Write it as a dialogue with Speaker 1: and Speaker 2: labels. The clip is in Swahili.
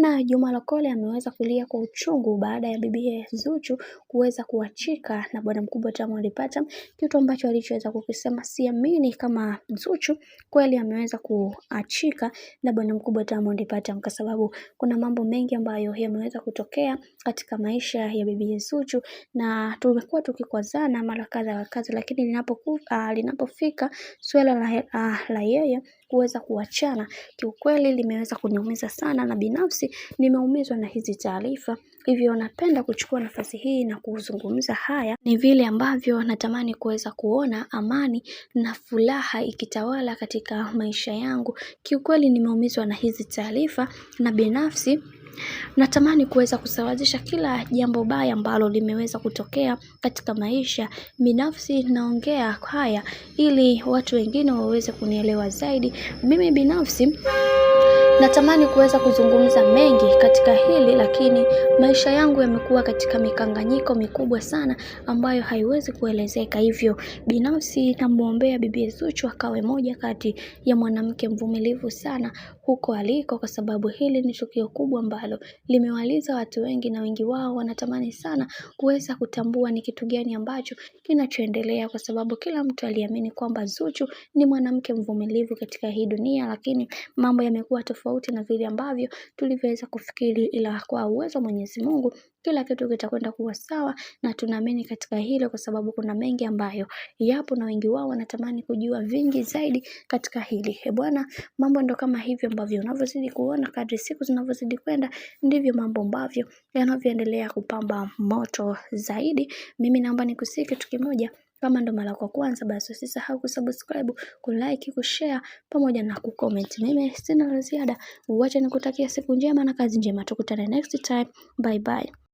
Speaker 1: bwana, Juma Lokole ameweza kulia kwa uchungu baada ya bibiye Zuchu kuweza kuachika na bwana mkubwa Diamond Platnumz, kitu ambacho alichoweza kukisema siamini kama Zuchu kweli ameweza kuachika na bwana mkubwa Diamond Platnumz, kwa sababu kuna mambo mengi ambayo yameweza kutokea katika maisha ya bibiye Zuchu, na tumekuwa tukikwazana mara kadha wa kadha, lakini linapofika swala la yeye kuweza kuachana, kiukweli limeweza kuniumiza sana, na binafsi nimeumizwa na hizi taarifa. Hivyo napenda kuchukua nafasi hii na kuzungumza haya, ni vile ambavyo natamani kuweza kuona amani na furaha ikitawala katika maisha yangu. Kiukweli nimeumizwa na hizi taarifa, na binafsi natamani kuweza kusawazisha kila jambo baya ambalo limeweza kutokea katika maisha. Binafsi naongea haya ili watu wengine waweze kunielewa zaidi. Mimi binafsi natamani kuweza kuzungumza mengi katika hili, lakini maisha yangu yamekuwa katika mikanganyiko mikubwa sana ambayo haiwezi kuelezeka. Hivyo binafsi namuombea bibi Zuchu akawe moja kati ya mwanamke mvumilivu sana huko aliko, kwa sababu hili ni tukio kubwa ambalo limewaliza watu wengi, na wengi wao wanatamani sana kuweza kutambua ni kitu gani ambacho kinachoendelea, kwa sababu kila mtu aliamini kwamba Zuchu ni mwanamke mvumilivu katika hii dunia, lakini mambo yamekuwa tofauti na vile ambavyo tulivyoweza kufikiri, ila kwa uwezo wa Mwenyezi Mungu kila kitu kitakwenda kuwa sawa, na tunaamini katika hilo, kwa sababu kuna mengi ambayo yapo na wengi wao wanatamani kujua vingi zaidi katika hili. Bwana, mambo ndo kama hivyo ambavyo unavyozidi kuona, kadri siku zinavyozidi kwenda ndivyo mambo ambavyo yanavyoendelea kupamba moto zaidi. Mimi naomba nikusihi kitu kimoja, kama ndo mara kwa kwanza, basi usisahau kusubscribe, kulike, kushare pamoja na kucomment. Mimi sina la ziada, wacha nikutakia siku njema na kazi njema. Tukutane next time. Bye bye.